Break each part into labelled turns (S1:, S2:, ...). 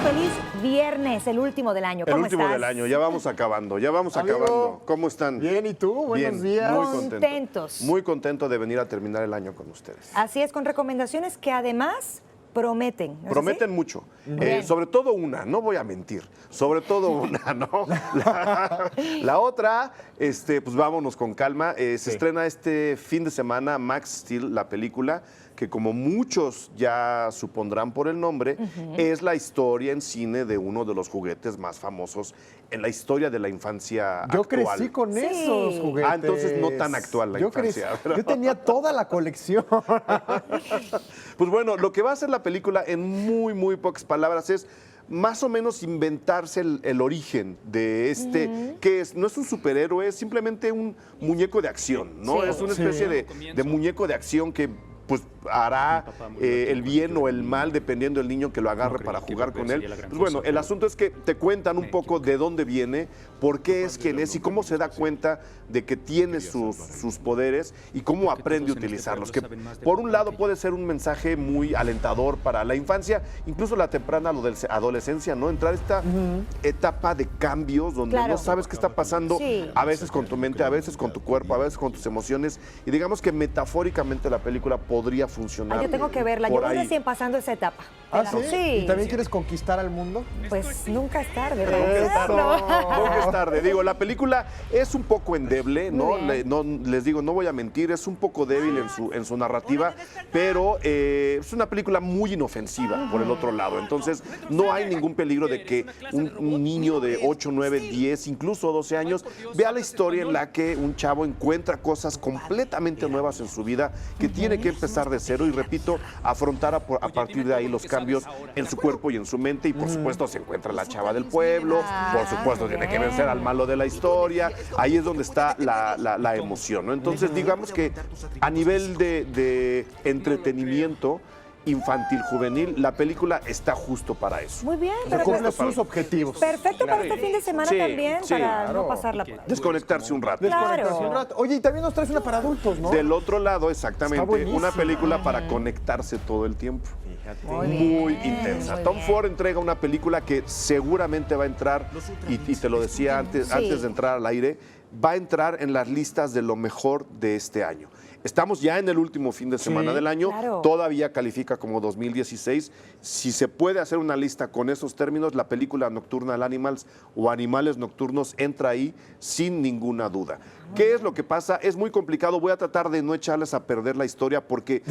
S1: Feliz viernes, el último del año. ¿Cómo
S2: El último
S1: estás?
S2: del año, ya vamos acabando,
S3: Amigo,
S2: acabando. ¿Cómo están?
S3: Bien, ¿y tú? Buenos días.
S2: Muy
S1: Contentos.
S2: Muy contento de venir a terminar el año con ustedes.
S1: Así es, con recomendaciones que además prometen. ¿no es
S2: Prometen
S1: así?
S2: mucho.
S1: Bien.
S2: Sobre todo una, no voy a mentir. Sobre todo una, ¿no? La otra, pues vámonos con calma. Se estrena este fin de semana Max Steel, la película, que como muchos ya supondrán por el nombre, es la historia en cine de uno de los juguetes más famosos en la historia de la infancia
S3: Yo
S2: actual.
S3: crecí con
S1: Sí.
S3: esos juguetes.
S2: Ah, entonces no tan actual la infancia, ¿verdad?
S3: Yo tenía toda la colección.
S2: Pues bueno, lo que va a hacer la película en muy pocas palabras es más o menos inventarse el origen de que no es un superhéroe, es simplemente un muñeco de acción, ¿no?
S1: Sí.
S2: Es una especie de muñeco de acción que pues hará el bien o el mal dependiendo del niño que lo agarre para jugar con él. Pues bueno, el asunto es que te cuentan un poco de dónde viene, por qué es quien es y cómo se da cuenta de que tiene sus poderes y cómo aprende a utilizarlos. Que por un lado puede ser un mensaje muy alentador para la infancia, incluso la temprana adolescencia, ¿no? Entrar a esta etapa de cambios donde
S1: Claro.
S2: no sabes qué está pasando,
S1: Sí.
S2: a veces con tu mente, a veces con tu cuerpo, a veces con tus emociones. Y digamos que metafóricamente la película podría funcionar.
S1: Ah, yo tengo que verla. Yo
S2: por
S1: voy
S2: ahí.
S1: recién pasando esa etapa.
S3: ¿Ah,
S1: Pero
S3: sí? ¿Y también quieres conquistar al mundo?
S1: Pues nunca es tarde,
S2: Nunca es tarde.
S1: ¿verdad?
S2: Nunca es tarde. Digo, la película es un poco endeble, ¿no?
S1: Muy bien.
S2: Les digo, no voy a mentir, es un poco débil en su narrativa, pero es una película muy inofensiva por el otro lado. Entonces, no hay ningún peligro de que un niño de 8, 9, 10, incluso 12 años vea la historia en la que un chavo encuentra cosas completamente nuevas en su vida que tiene que empezar de cero y, repito, afrontar a partir de ahí los cambios en su cuerpo y en su mente. Y por supuesto se encuentra la chava del pueblo, por supuesto tiene que vencer al malo de la historia. Ahí es donde está la emoción, ¿no? Entonces digamos que a nivel de entretenimiento infantil, juvenil, la película está justo para eso.
S1: Muy bien,
S3: O sea,
S1: pero
S3: cumple
S1: pues,
S3: sus objetivos.
S1: perfecto para este fin de semana
S2: Sí,
S1: también,
S2: sí,
S1: para no
S3: claro.
S1: pasarla por ahí.
S2: Desconectarse un rato.
S3: Desconectarse
S1: Claro.
S3: un rato. Oye, y también nos traes una para adultos, ¿no?
S2: Del otro lado, exactamente,
S3: Está buenísima.
S2: una película para conectarse todo el tiempo.
S1: Muy
S2: Muy
S1: bien,
S2: intensa.
S1: muy
S2: Tom
S1: bien.
S2: Ford entrega una película que seguramente va a entrar, y te lo decía antes,
S1: Sí.
S2: antes de entrar al aire, va a entrar en las listas de lo mejor de este año. Estamos ya en el último fin de semana del año,
S1: claro.
S2: todavía califica como 2016. Si se puede hacer una lista con esos términos, la película Nocturnal Animals o Animales Nocturnos entra ahí sin ninguna duda. ¿Qué es lo que pasa? Es muy complicado, voy a tratar de no echarles a perder la historia porque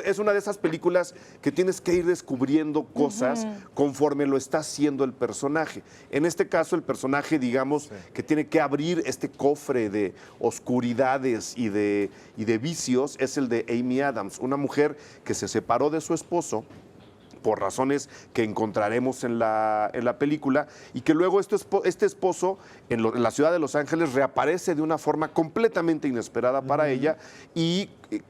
S2: es una de esas películas que tienes que ir descubriendo cosas conforme lo está haciendo el personaje. En este caso, el personaje, digamos, que tiene que abrir este cofre de oscuridades y de vicios, es el de Amy Adams, una mujer que se separó de su esposo por razones que encontraremos en la película, y que luego este esposo en la ciudad de Los Ángeles reaparece de una forma completamente inesperada para ella, y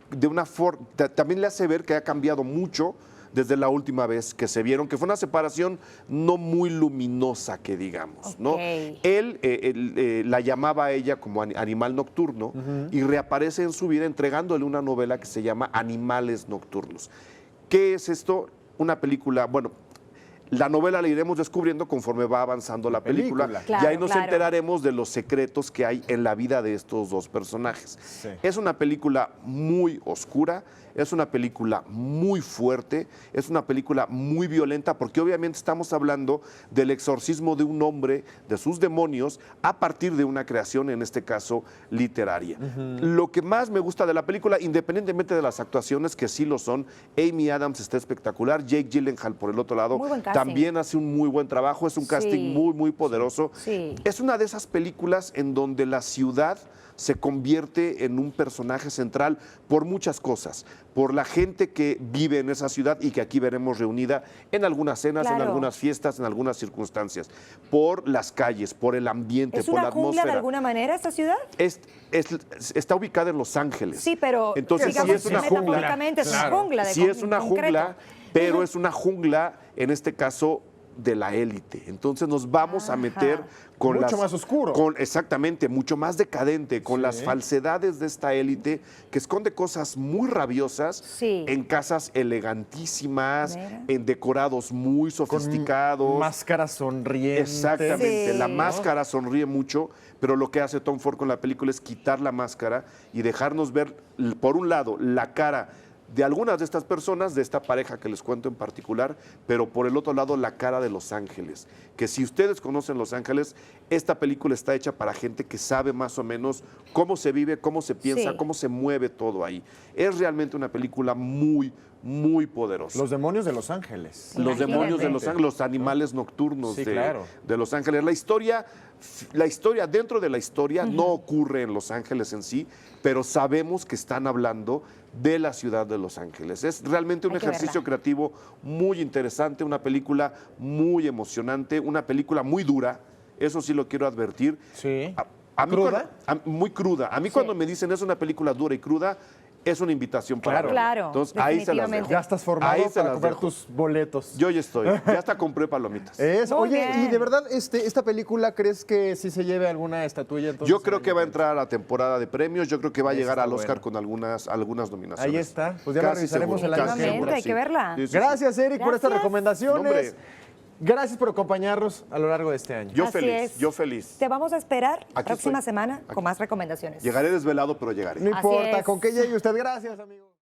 S2: de una forma también le hace ver que ha cambiado mucho desde la última vez que se vieron, que fue una separación no muy luminosa, que digamos, ¿no?
S1: Ok.
S2: Él la llamaba a ella como animal nocturno, y reaparece en su vida entregándole una novela que se llama Animales Nocturnos. ¿Qué es esto? Una película, bueno, la novela la iremos descubriendo conforme va avanzando la película.
S1: Claro,
S2: y ahí nos
S1: claro.
S2: enteraremos de los secretos que hay en la vida de estos dos personajes.
S3: Sí.
S2: Es una película muy oscura, es una película muy fuerte, es una película muy violenta, porque obviamente estamos hablando del exorcismo de un hombre, de sus demonios, a partir de una creación, en este caso, literaria. Lo que más me gusta de la película, independientemente de las actuaciones, que sí lo son, Amy Adams está espectacular, Jake Gyllenhaal, por el otro lado,
S1: Muy buen casting.
S2: también hace un muy buen trabajo, es un casting muy poderoso.
S1: Sí.
S2: Es una de esas películas en donde la ciudad se convierte en un personaje central por muchas cosas, por la gente que vive en esa ciudad y que aquí veremos reunida en algunas cenas, en
S1: Claro.
S2: algunas fiestas, en algunas circunstancias, por las calles, por el ambiente,
S1: ¿Es
S2: por la
S1: una jungla
S2: atmósfera.
S1: de alguna manera esta ciudad?
S2: Está ubicada en Los Ángeles.
S1: Sí, pero
S2: entonces sí
S1: digamos,
S2: es una jungla.
S1: metafóricamente es una jungla.
S2: Sí es una jungla, pero es una jungla, en este caso, de la élite. Entonces nos vamos a meter con
S3: Mucho más oscuro.
S2: Exactamente, mucho más decadente, con las falsedades de esta élite que esconde cosas muy rabiosas
S1: Sí.
S2: en casas elegantísimas,
S1: Mira.
S2: en decorados muy sofisticados.
S3: Máscara sonriente.
S2: Exactamente,
S1: Sí.
S2: la máscara sonríe mucho, pero lo que hace Tom Ford con la película es quitar la máscara y dejarnos ver, por un lado, la cara de algunas de estas personas, de esta pareja que les cuento en particular, pero por el otro lado la cara de Los Ángeles, que si ustedes conocen Los Ángeles, esta película está hecha para gente que sabe más o menos cómo se vive, cómo se piensa,
S1: Sí.
S2: cómo se mueve todo ahí. Es realmente una película muy, muy poderosa.
S3: Los demonios de Los Ángeles.
S2: Los
S1: Imagínate.
S2: demonios de Los Ángeles, los animales nocturnos
S3: Sí,
S2: de,
S3: claro.
S2: de Los Ángeles. La historia, dentro de la historia, no ocurre en Los Ángeles en sí, pero sabemos que están hablando de la ciudad de Los Ángeles. Es realmente un
S1: Hay que
S2: ejercicio
S1: verla.
S2: creativo muy interesante, una película muy emocionante, una película muy dura, eso sí lo quiero advertir.
S3: Sí.
S2: A mí
S3: ¿Cruda?
S2: muy cruda. A mí
S1: Sí.
S2: cuando me dicen es una película dura y cruda, es una invitación para
S3: Claro.
S2: verla.
S1: Claro,
S2: Entonces ahí se las dejo.
S1: definitivamente.
S3: Ya estás formado
S2: Ahí se
S3: para
S2: las
S3: comprar
S2: dejo.
S3: tus boletos.
S2: Yo ya estoy. Ya hasta compré palomitas.
S3: Eso.
S1: Muy
S3: Oye,
S1: bien.
S3: y de verdad, esta película, ¿crees que sí se lleve alguna estatuilla? Entonces,
S2: Yo creo que va a entrar a la temporada de premios. Yo creo que va a
S3: Eso
S2: llegar
S3: está
S2: al Oscar
S3: bueno.
S2: con algunas nominaciones.
S3: Ahí está. Pues ya lo revisaremos
S2: seguro,
S3: el año
S2: casi
S3: que entra.
S2: seguro,
S1: Hay que verla.
S2: Sí, sí, sí.
S3: Gracias, Eric, por estas
S1: Gracias.
S3: recomendaciones.
S2: No, hombre.
S3: Gracias por acompañarnos a lo largo de este año.
S2: Yo
S1: Así
S2: feliz,
S1: es.
S2: yo feliz.
S1: Te vamos a esperar
S2: Aquí
S1: próxima
S2: estoy.
S1: semana con más recomendaciones.
S2: Llegaré desvelado, pero llegaré.
S3: No
S1: Así
S3: importa,
S1: es.
S3: con qué llegue usted. Gracias, amigo.